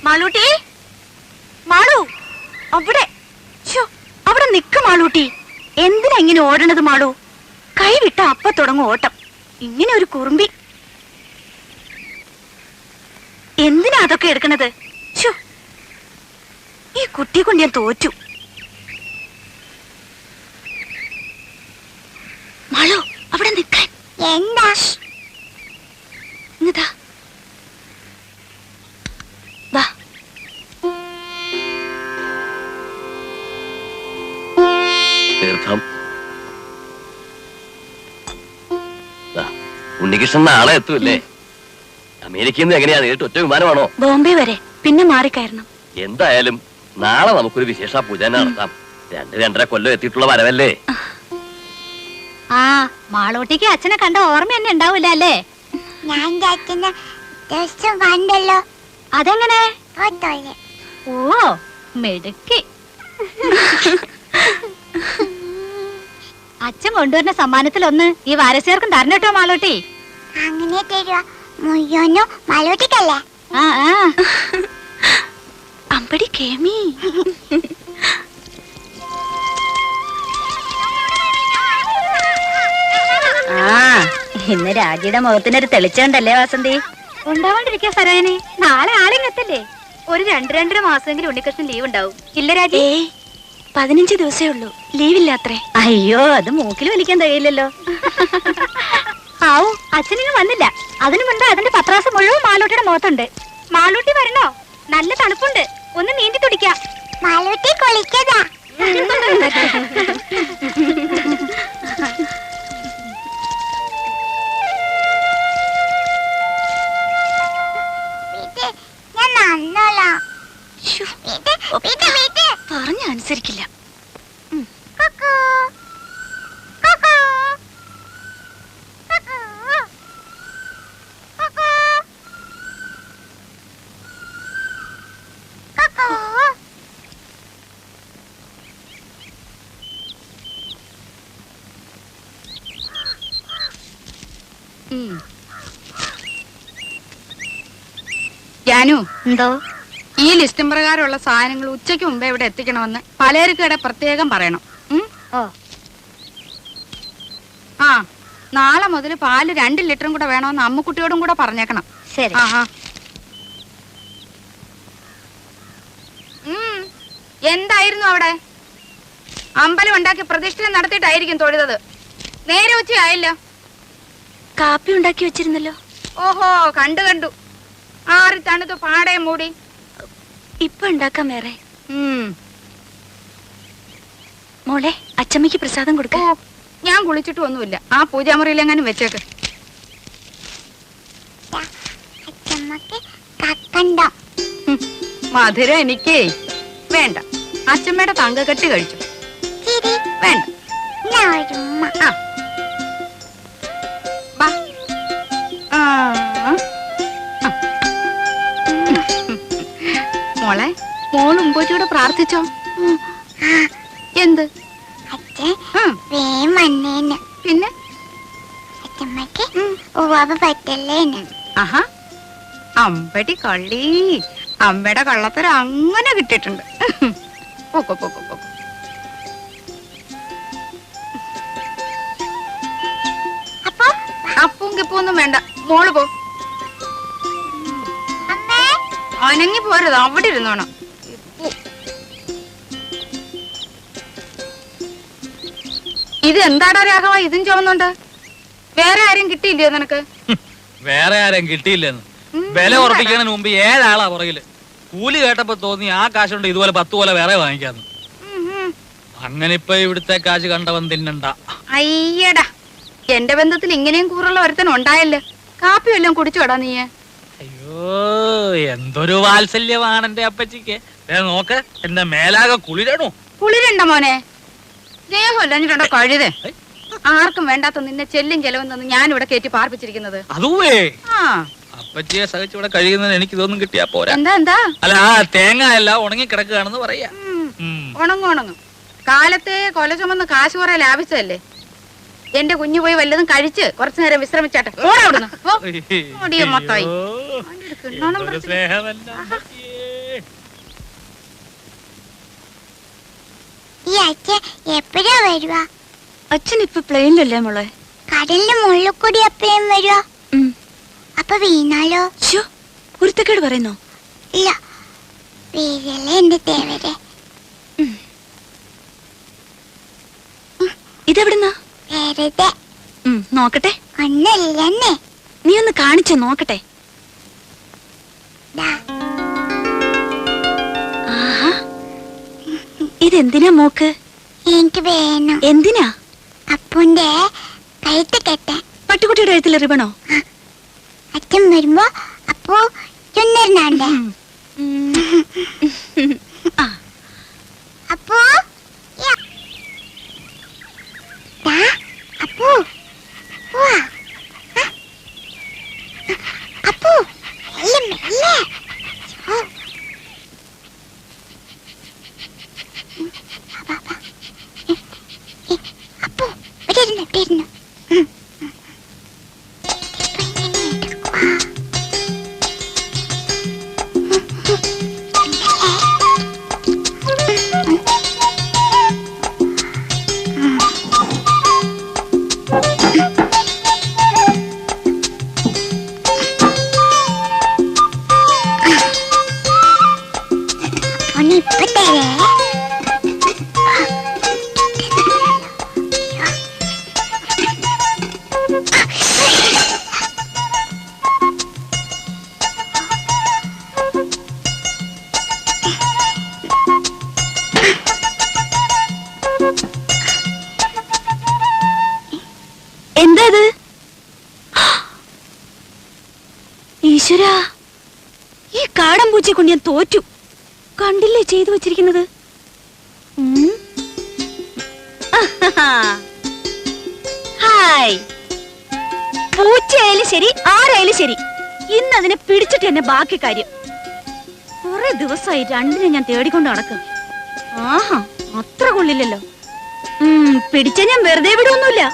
മാളൂട്ടി, മാളു, അവിടെ അവിടെ നിക്ക് മാളൂട്ടി. എന്തിനാ ഇങ്ങനെ ഓടണത് മാളു? കൈ വിട്ട അപ്പ തുടങ്ങും ഓട്ടം. ഇങ്ങനെ ഒരു കുറുമ്പി. എന്തിനാ അതൊക്കെ എടുക്കണത്? ഈ കുട്ടിയെ കൊണ്ട് ഞാൻ തോറ്റു. മാളു, അവിടെ നിക്കാൻ. എന്താ ഇതാ വാ. തീർത്ഥം. ഉണ്ണികൃഷ്ണൻ നാളെ എത്തൂല്ലേ? അമേരിക്കയിൽ നിന്ന് എങ്ങനെയാ നേരിട്ട് ഒറ്റ വിമാനമാണോ? ബോംബെ വരെ, പിന്നെ മാറിക്കയറണം. എന്തായാലും നാളെ നമുക്കൊരു വിശേഷ പൂജ നടത്താം. 2-2.5 കൊല്ലം എത്തിയിട്ടുള്ള വരവല്ലേ? ആ, മാളൂട്ടിക്ക് അച്ഛനെ കണ്ട ഓർമ്മ തന്നെ ഉണ്ടാവില്ല അല്ലേ? ഞാൻ കണ്ടല്ലോ. അതെങ്ങനെ? ഓ, മെടുക്കി. അച്ഛൻ കൊണ്ടുവരുന്ന സമ്മാനത്തിലൊന്ന് ഈ വാരസ്യർക്കും തരണട്ടോ മാളൂട്ടി. അങ്ങനെ തരുവാ മുയ്യോനോ മാളൂട്ടിക്കല്ലേ? ആ അമ്പടി കേമി. ഇന്ന് രാജിയുടെ മുഖത്തിനൊരു തെളിച്ചുണ്ടല്ലേ വാസന്തി? ഉണ്ടാവാണ്ടിരിക്കാ സരോജിനി. നാളെ ആളിങ്ങത്തല്ലേ? ഒരു 2-2.5 മാസമെങ്കിലും ഉണ്ണികൃഷ്ണൻ ലീവ് ഉണ്ടാവും. ഇല്ല രാജി? 15 ദിവസേ ഉള്ളൂ. ലീവില്ലാത്രേ. അയ്യോ, അത് മൂക്കിൽ വലിക്കാൻ കഴിയില്ലല്ലോ. ആവൂ, അച്ഛനിങ്ങ് വന്നില്ല. അതിനു മുൻപ് അതിന്റെ പത്രാസം മുഴുവൻ മാളൂട്ടിയുടെ മുഖത്തുണ്ട്. മാളൂട്ടി വരണോ? നല്ല തണുപ്പുണ്ട്, ഒന്ന് നീന്തി തുടിക്കാം. മാളൂട്ടി കുളിക്കതാ. പറഞ്ഞ അനുസരിക്കില്ല. ജാനു, എന്തോ? ഈ ലിസ്റ്റും പ്രകാരമുള്ള സാധനങ്ങൾ ഉച്ചയ്ക്ക് മുമ്പേ ഇവിടെ എത്തിക്കണമെന്ന് പലചരക്കടെ പ്രത്യേകം പറയണം. ആ, നാളെ മുതൽ പാല് 2 ലിറ്ററും കൂടെ വേണമെന്ന് അമ്മുക്കുട്ടിയോടും കൂടെ പറഞ്ഞേക്കണം. ശരി. എന്തായിരുന്നു അവിടെ? അമ്പലം ഉണ്ടാക്കി പ്രതിഷ്ഠ നടത്തിയിട്ടായിരിക്കും തൊഴുതത്. നേരെ ഉച്ചയായല്ലോ. കാപ്പി ഉണ്ടാക്കി വെച്ചിരുന്നല്ലോ. ഓഹോ, കണ്ടു. ആറി തണുത്ത് പാടേ മൂടി. ഇപ്പൊ ഉണ്ടാക്കാം വേറെ. മോളെ, അച്ചമ്മയ്ക്ക് പ്രസാദം കൊടുക്ക. ഞാൻ കുളിച്ചിട്ട് ഒന്നുമില്ല. ആ പൂജാമുറിയിലെങ്ങാനും വെച്ചേക്ക്. മധുര എനിക്കേ വേണ്ട. അച്ചമ്മയുടെ തങ്കക്കെട്ടി കഴിച്ചു. വേണ്ട. മോളെ, മോൾ ഉമ്പോച്ചിയോട് പ്രാർത്ഥിച്ചോ? എന്ത്? പിന്നെ ആഹാ, അമ്പടി കള്ളി. അമ്മയുടെ കള്ളത്തരം അങ്ങനെ കിട്ടിയിട്ടുണ്ട്. അപ്പും കിപ്പൊന്നും വേണ്ട, മോള് പോ. അനങ്ങി പോരുത്, അവിടെ ഇരുന്നോണം. ഇത് എന്താടാ രാഘവ, ഇതും ചുമന്നുണ്ട്? വേറെ ആരും കിട്ടിയില്ലയോ നിനക്ക്? വേറെ ആരും കിട്ടിയില്ലെന്ന് വില ഉറപ്പിക്കുന്നതിന് മുമ്പ് 7 ആളാ പുറകില്. കൂലി കേട്ടപ്പോ തോന്നി ആ കാശുണ്ട് ഇതുപോലെ 10 പോലെ വേറെ വാങ്ങിക്കാന്ന്. അങ്ങനെ ഇപ്പൊ ഇവിടുത്തെ കാശ് കണ്ടവൻ തിന്നണ്ട. അയ്യടാ, എന്റെ ബന്ധത്തിൽ ഇങ്ങനെയും കൂറുള്ള ഒരുത്തൻ ഉണ്ടായല്ലോ. കാപ്പി വല്ലതും കുടിച്ചോടാ നീ? അയ്യോ, എന്തൊരു വാത്സല്യമാണ് എന്റെ അപ്പച്ചിക്ക്. നോക്ക്, എന്റെ മേലാകെ കുളിരണോ? കുളിരണ്ട മോനെ, ദേഹമല്ലോ കഴുതേ. ആർക്കും വേണ്ടാത്ത നിന്നെ ചെല്ലും ചെലവും തന്ന് ഞാനിവിടെ കയറ്റി പാർപ്പിച്ചിരിക്കുന്നത്. അതുവേ അപ്പച്ചിയെ സഹിച്ചിവിടെ കഴിയുന്നതിന് എനിക്ക് ഇതൊന്നും കിട്ടിയാ പോരാ. എന്താ? അല്ല, ആ തേങ്ങ എല്ലാം ഉണങ്ങി കിടക്കുകയാണെന്ന് പറയാ. ഉണങ്ങും. കാലത്തെ കൊല ചുമന്ന് കാശ് കുറെ ലാഭിച്ചതല്ലേ. എന്റെ കുഞ്ഞു പോയി വല്ലതും കഴിച്ച് കുറച്ചു നേരം വിശ്രമിച്ചാട്ടെ. സ്നേഹമല്ല ഈ അച്ഛൻ എപ്പോഴാ വരുവാ? അച്ഛൻ ഇപ്പൊ പ്ലെയിനിലല്ലേ മോളെ? കടലിന്റെ മുകളിൽ കൂടി എപ്പോഴും വരുവാ? അപ്പൊ വീണാലോ? കുരുത്തക്കേട് പറയുന്നോ? ഇല്ല, വീഴല്ലേ എന്റെ തേവരെ. ഇതെവിടുന്നാ? വെറുതെ നോക്കട്ടെ. ഒന്നല്ലെന്നേ. നീ ഒന്ന് കാണിച്ചു നോക്കട്ടെ. ആഹാ, ഇതെന്തിനാ മോക്ക്? എനിക്ക് വേണം. എന്തിനാ? അപ്പുന്റെ കഴുത്ത് കെട്ടാൻ. പട്ടുകുട്ടിയുടെ കഴുത്തില് റിബണോ? അച്ഛൻ വരുമ്പോ അപ്പു ചുന്നരനാണ്ട്. അപ്പു അപ്പു അപ്പു മെല്ലെ മെല്ലെ. അപ്പു ഇവിടെ ഇരുന്നു, ഇവിടെ ഇരുന്നു. ഇപ്പൊ തരേ. എന്താ ഇത്? ഈശ്വരാ, ഈ കാടൻ പൂച്ചയെ കൊണ്ട് ഞാൻ തോറ്റു. കണ്ടില്ലേ ചെയ്തു വെച്ചിരിക്കുന്നത്? ഹായ്, പൂച്ചയായാലും ശരി ആരായാലും ശരി, ഇന്ന് അതിനെ പിടിച്ചിട്ട് തന്നെ ബാക്കി കാര്യം. കുറെ ദിവസമായി രണ്ടിനെ ഞാൻ തേടിക്കൊണ്ട് നടക്കും. ആഹാ, അത്ര കൊള്ളില്ലല്ലോ. പിടിച്ച ഞാൻ വെറുതെ വിടുവൊന്നുമില്ല.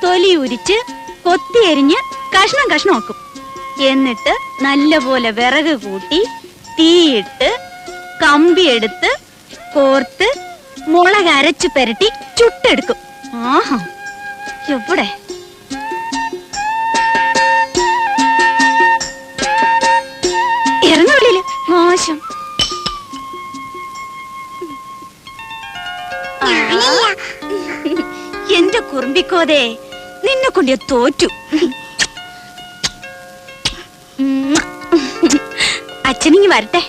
തൊലി ഉരിച്ച് കൊത്തി എരിഞ്ഞ് കഷ്ണം കഷ്ണമാക്കും. എന്നിട്ട് നല്ലപോലെ വിറക് കൂട്ടി തീയിട്ട് കമ്പിയെടുത്ത് കോർത്ത് മുളക് അരച്ചു പെരട്ടി ചുട്ടെടുക്കും. ആഹാ, എവിടെ? ഇറങ്ങുള്ളില് മോശം. എന്റെ കുറുമ്പിക്കോതേ, നിന്നെ കൊണ്ട് ഞാൻ തോറ്റു. അച്ഛനിങ്ങി വരട്ടെ.